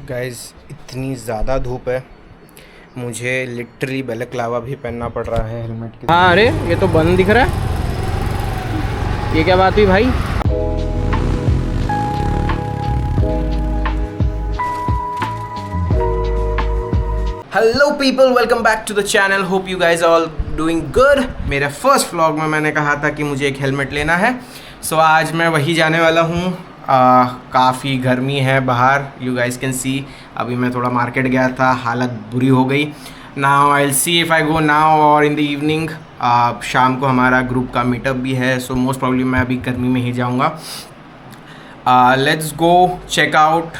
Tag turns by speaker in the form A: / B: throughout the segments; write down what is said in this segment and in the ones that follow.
A: Guys इतनी ज़्यादा धूप है, मुझे लिटरली बैलेक्लावा भी पहनना पड़ रहा है हेलमेट के।
B: हाँ, अरे ये तो बंद दिख रहा है, ये क्या बात हुई भाई?
A: Hello people, welcome back to the channel. Hope you guys all doing good. मेरे फर्स्ट व्लॉग में मैंने कहा था कि मुझे एक हेलमेट लेना है, सो आज मैं वही जाने वाला हूँ। काफ़ी गर्मी है बाहर, यू गाइज कैन सी। अभी मैं थोड़ा मार्केट गया था, हालत बुरी हो गई। Now I will see if I go now और इन द इवनिंग। शाम को हमारा ग्रुप का मीटअप भी है, सो मोस्ट प्रॉब्ली मैं अभी गर्मी में ही जाऊँगा। Let's go check out.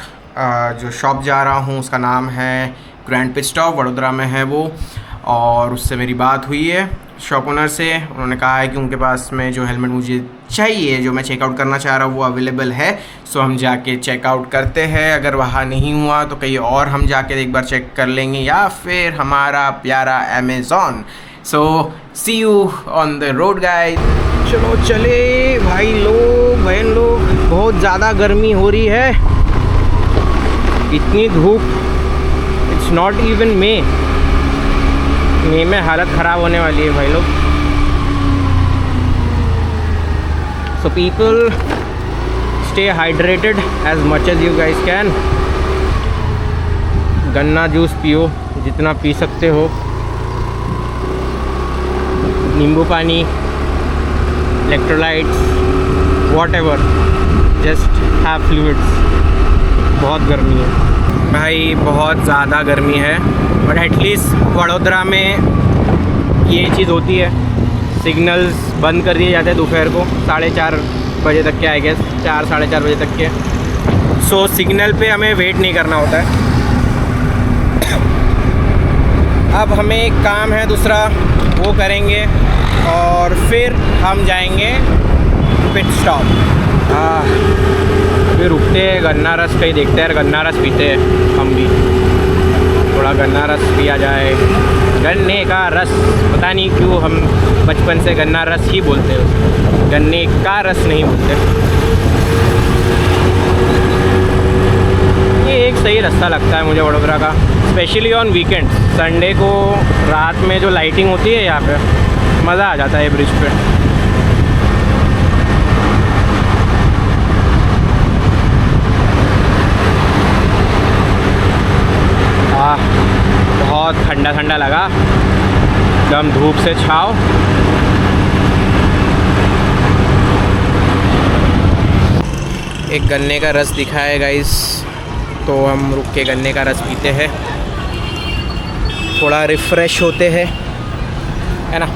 A: जो शॉप जा रहा हूँ उसका नाम है ग्रैंड पिट स्टॉप, वडोदरा में है वो। और उससे मेरी बात हुई है शॉप ओनर से। उन्होंने कहा है कि उनके पास में जो हेलमेट मुझे चाहिए, जो मैं चेकआउट करना चाह रहा हूँ, वो अवेलेबल है। सो हम जाके चेकआउट करते हैं। अगर वहाँ नहीं हुआ तो कहीं और हम जाके एक बार चेक कर लेंगे, या फिर हमारा प्यारा Amazon. So see you on the road guys.
B: चलो चले भाई लोग, बहन लोग, बहुत ज़्यादा गर्मी हो रही है, इतनी धूप। इट्स नॉट इवन मे में हालत ख़राब होने वाली है भाई लोग। So people stay hydrated as much as you guys can. गन्ना जूस पियो जितना पी सकते हो, नींबू पानी, electrolytes, whatever, just have fluids. बहुत गर्मी है भाई, बहुत ज़्यादा गर्मी है। बट एटलीस्ट वडोदरा में ये चीज़ होती है, सिग्नल्स बंद कर दिए जाते हैं दोपहर को 4:30 बजे तक के, आई गेस 4 साढ़े 4 बजे तक के। सो सिग्नल पे हमें वेट नहीं करना होता है। अब हमें एक काम है दूसरा, वो करेंगे और फिर हम जाएंगे पिट स्टॉप। फिर रुकते हैं, गन्ना रस कहीं देखते हैं, गन्ना रस पीते हैं हम भी। थोड़ा गन्ना रस पिया जाए। गन्ने का रस, पता नहीं क्यों हम बचपन से गन्ना रस ही बोलते हैं, गन्ने का रस नहीं बोलते। ये एक सही रास्ता लगता है मुझे वडोदरा का, स्पेशली ऑन वीकेंड। संडे को रात में जो लाइटिंग होती है यहाँ पे, मज़ा आ जाता है ब्रिज पे। बहुत ठंडा ठंडा लगा, एकदम धूप से छाव। एक गन्ने का रस दिखा है गाइस, तो हम रुक के गन्ने का रस पीते हैं, थोड़ा रिफ़्रेश होते हैं, है ना।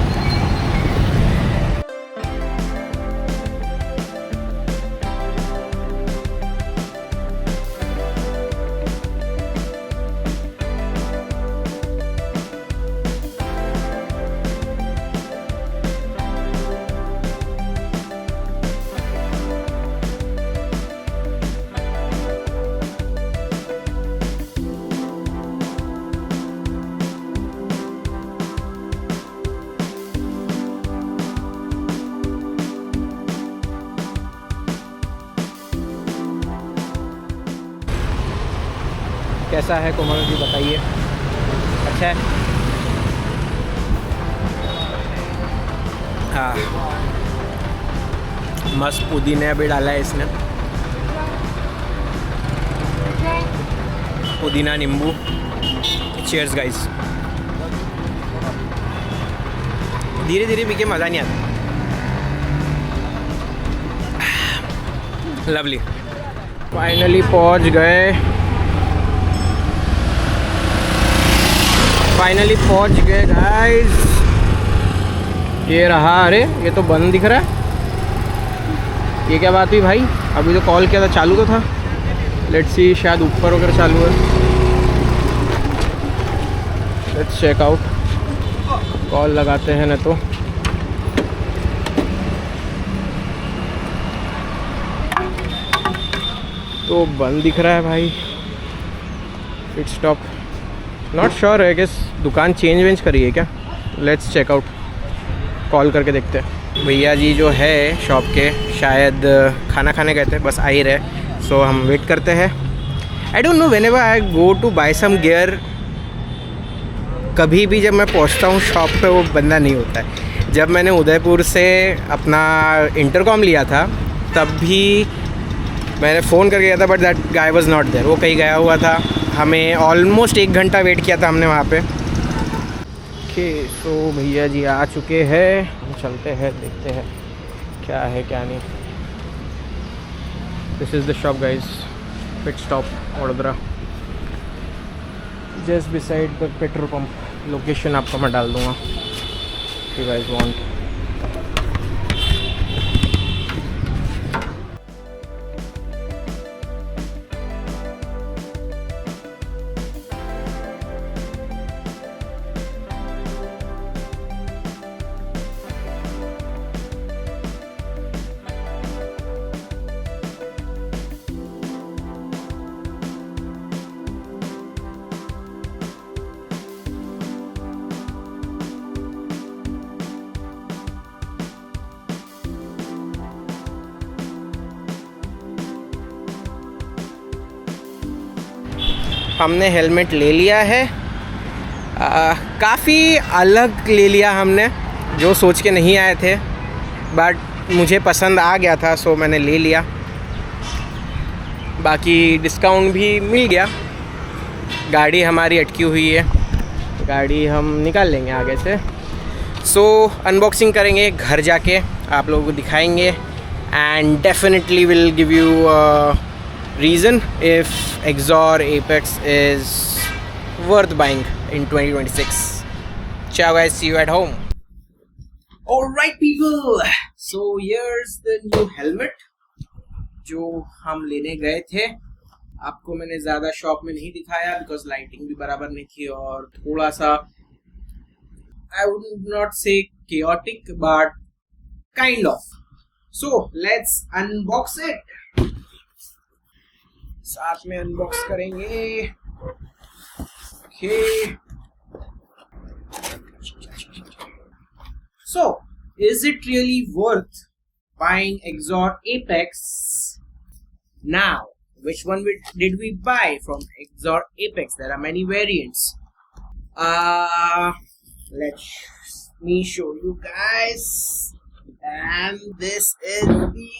B: कैसा है कोमल जी, बताइए। अच्छा है? हाँ, मस्त पुदीना भी डाला है इसने, पुदीना नींबू। Cheers guys. धीरे धीरे पी के मज़ा नहीं आता। लवली, फाइनली पहुंच गए, गाइस। ये रहा। अरे ये तो बंद दिख रहा है, ये क्या बात हुई भाई? अभी तो कॉल किया था, चालू तो था। लेट्स सी, शायद ऊपर वगैरह चालू है। लेट्स चेक आउट, कॉल लगाते हैं ना तो। बंद दिख रहा है भाई पिट स्टॉप। नॉट श्योर है, गेस दुकान चेंज वेंज करी है क्या। लेट्स चेक आउट, कॉल करके देखते हैं। भैया जी जो है शॉप के, शायद खाना खाने गए थे, बस आ ही रहे। सो हम वेट करते हैं। I don't know, whenever I go to buy some gear, कभी भी जब मैं पहुंचता हूँ शॉप पे वो बंदा नहीं होता है। जब मैंने उदयपुर से अपना इंटरकॉम लिया था तब भी मैंने फ़ोन करके गया था, but that guy was not there, वो कहीं गया हुआ था। हमें ऑलमोस्ट 1 घंटा वेट किया था हमने वहाँ पे। ओके, तो भैया जी आ चुके हैं, हम चलते हैं, देखते हैं क्या है क्या नहीं। This is the shop guys, pit stop Vadodara, just beside the petrol pump. Location आपको मैं डाल दूँगा if you guys want। हमने हेलमेट ले लिया है, काफ़ी अलग ले लिया हमने, जो सोच के नहीं आए थे, बट मुझे पसंद आ गया था सो मैंने ले लिया। बाकी डिस्काउंट भी मिल गया। गाड़ी हमारी अटकी हुई है, गाड़ी हम निकाल लेंगे आगे से। सो अनबॉक्सिंग करेंगे, घर जाके आप लोगों को दिखाएंगे, and definitely will give you reason if Exor Apex is worth buying in 2026. Ciao guys, see you at home. Alright people, so here's the new helmet जो हम लेने गए थे। आपको मैंने ज़्यादा शॉप में नहीं दिखाया बिकॉज लाइटिंग भी बराबर नहीं थी और थोड़ा सा I would not say chaotic but kind of. So let's unbox it. साथ में अनबॉक्स करेंगे। Okay, so is it really worth buying Exor Apex now? Which one did we buy from Exor Apex? There are many variants. Let me show you guys. And this is the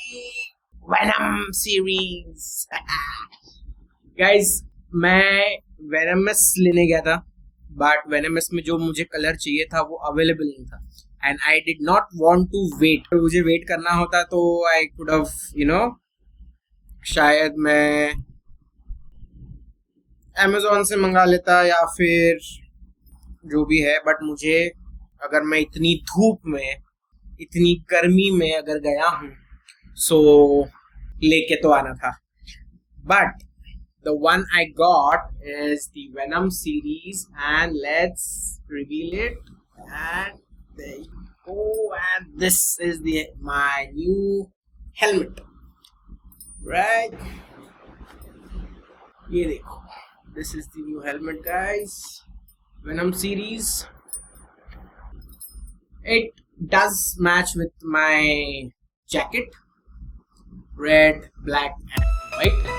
B: Venom series. Guys, मैं venomous लेने गया था but venomous में जो मुझे colour चाहिए था वो अवेलेबल नहीं था, and I did not want to wait. मुझे वेट करना होता तो आई कुड हैव शायद मैं अमेज़ॉन से मंगा लेता या फिर जो भी है, बट मुझे अगर मैं इतनी धूप में इतनी गर्मी में अगर गया हूँ सो लेके तो आना था। But the one I got is the Venom series, and let's reveal it. And there you go. And this is my new helmet, right? ये देखो, this is the new helmet, guys. Venom series. It does match with my jacket, red, black, and white.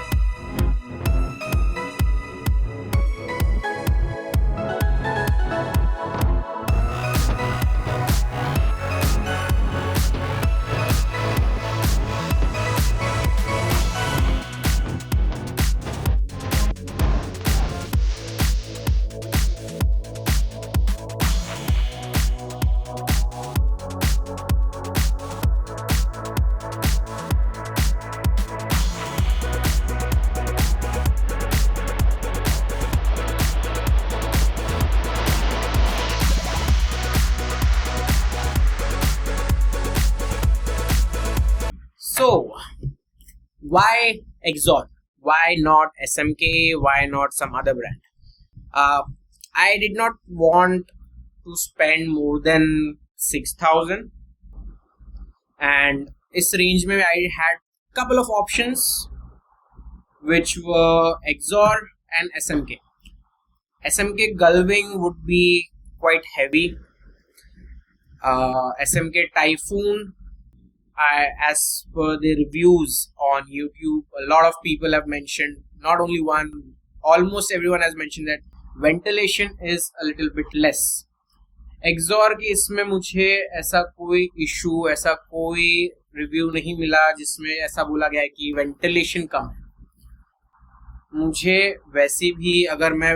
B: So, why Exor? Why not SMK? Why not some other brand? I did not want to spend more than 6,000, and इस range में I had couple of options which were Exor and SMK. SMK Gullwing would be quite heavy. SMK Typhoon, as per the reviews on YouTube, a lot of people have mentioned
A: not only one, almost everyone has mentioned that ventilation is a little bit less. एग्जॉर के इसमें मुझे ऐसा कोई issue, ऐसा कोई review नहीं मिला जिसमें ऐसा बोला गया है कि वेंटिलेशन कम है। मुझे वैसे भी अगर मैं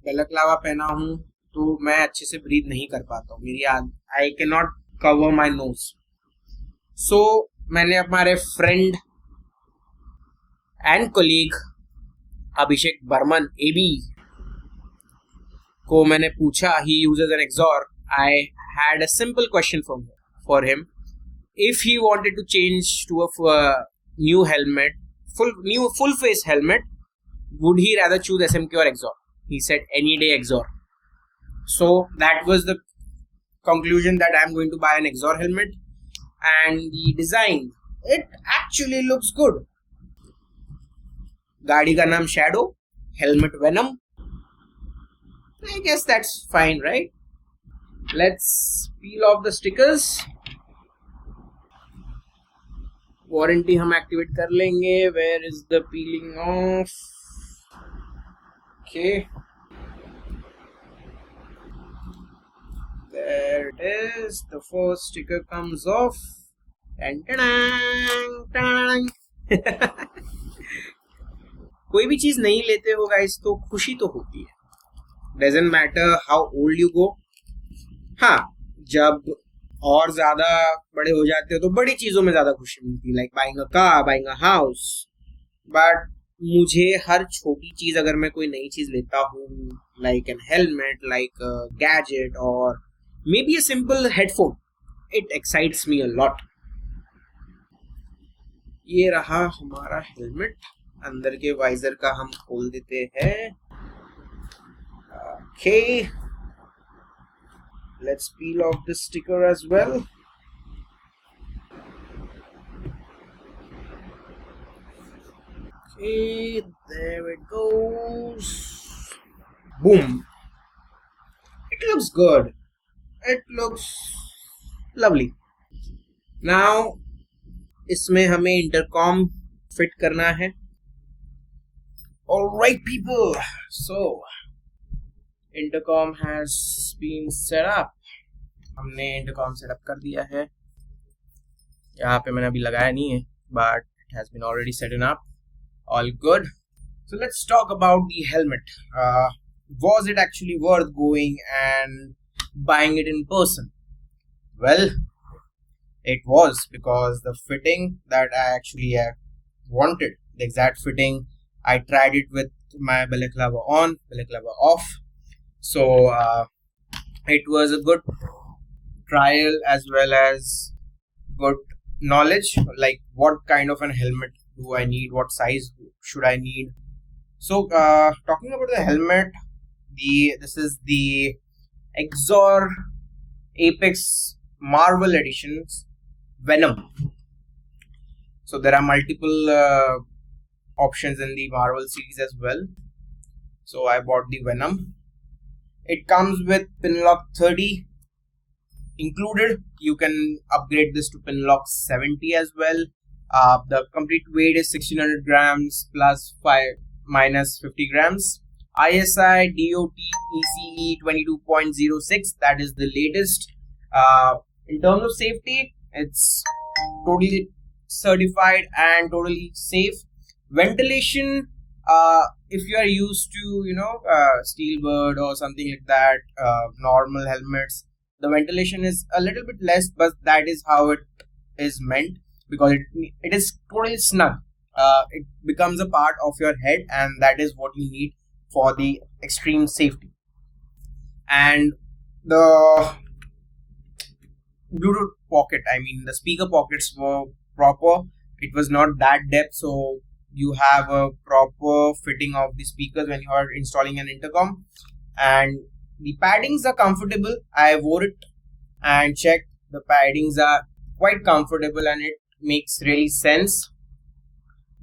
A: बैलेक्लावा पहना हूं तो मैं अच्छे से ब्रीथ नहीं कर पाता हूँ, मेरी I can not cover my nose. So मैंने हमारे friend and colleague Abhishek Barman AB को मैंने पूछा, he uses an Axor. I had a simple question for him. If he wanted to change to a new helmet, full face helmet, would he rather choose SMK or Exor? He said any day Exor. So that was the conclusion that I'm going to buy an Exor helmet. And the design, it actually looks good. गाड़ी का नाम Shadow, helmet Venom. I guess that's fine, right? Let's peel off the stickers. Warranty हम activate कर लेंगे. Where is the peeling off? Okay. There it is. The first sticker comes off. कोई भी चीज नहीं लेते हो गाइस तो खुशी तो होती है. Doesn't matter how old you go. हाँ, जब और ज्यादा बड़े हो जाते हो तो बड़ी चीजों में ज्यादा खुशी मिलती है, like buying a car, buying a house. But मुझे हर छोटी चीज, अगर मैं कोई नई चीज लेता हूँ, like an helmet, like a gadget और maybe a simple headphone, it excites me a lot. ये रहा हमारा हेलमेट. अंदर के वाइजर का हम खोल देते हैं. Okay, let's peel off this sticker as well. Okay, there it goes. Boom. It looks good. It looks lovely. Now इसमें हमें इंटरकॉम फिट करना है. Alright people, so intercom has been set up. हमने इंटरकॉम सेटअप कर दिया है. यहाँ पे मैंने अभी लगाया नहीं है, but it has been already set up. All good. So let's talk about the helmet. Was it actually worth going and buying it in person? Well, it was, because the fitting that I actually wanted, the exact fitting, I tried it with my balaclava on, balaclava off. So it was a good trial as well as good knowledge, like what kind of an helmet do I need, what size should I need. So talking about the helmet, this is the Exor Apex Marvel Editions Venom. So there are multiple options in the Marvel series as well. So I bought the Venom. It comes with Pinlock 30 included. You can upgrade this to Pinlock 70 as well. The complete weight is 1600 grams plus minus 50 grams. ISI DOT ECE 22.06, that is the latest. In terms of safety, it's totally certified and totally safe. Ventilation, if you are used to Steelbird or something like that, normal helmets, the ventilation is a little bit less, but that is how it is meant, because it is totally snug. It becomes a part of your head, and that is what you need for the extreme safety. And the Bluetooth pocket, I mean the speaker pockets were proper. It was not that depth, so you have a proper fitting of the speakers when you are installing an intercom. And the paddings are comfortable. I wore it and checked. The paddings are quite comfortable, and it makes really sense,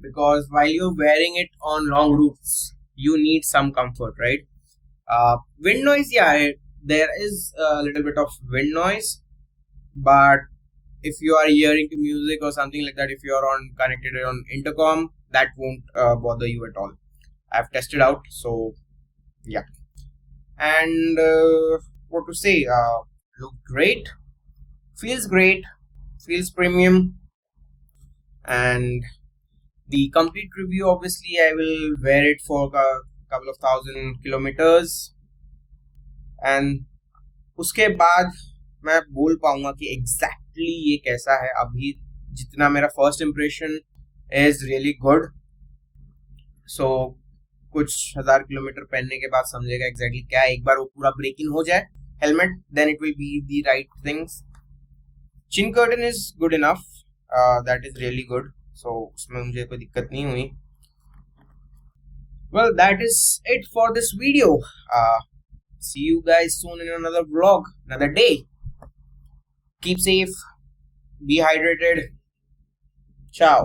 A: because while you're wearing it on long routes, you need some comfort, right? Wind noise, yeah, there is a little bit of wind noise, but if you are hearing to music or something like that, if you are connected on intercom, that won't bother you at all. I've tested out. So yeah, and what to say? Look great, feels great, feels premium, and the complete review, obviously I will wear it for a couple of thousand kilometers, and उसके बाद मैं बोल पाऊंगा कि exactly ये कैसा है. अभी जितना मेरा first impression is really good. So कुछ 1000 किलोमीटर पहनने के बाद समझेगा एग्जैक्टली क्या है. एक बार वो पूरा ब्रेक इन हो जाए helmet, then it will be the right things. Chin curtain is good enough, that is really good. So उसमें मुझे कोई दिक्कत नहीं हुई. Well, that is it for this video. See you guys soon in another vlog, another day. Keep safe, be hydrated. Ciao.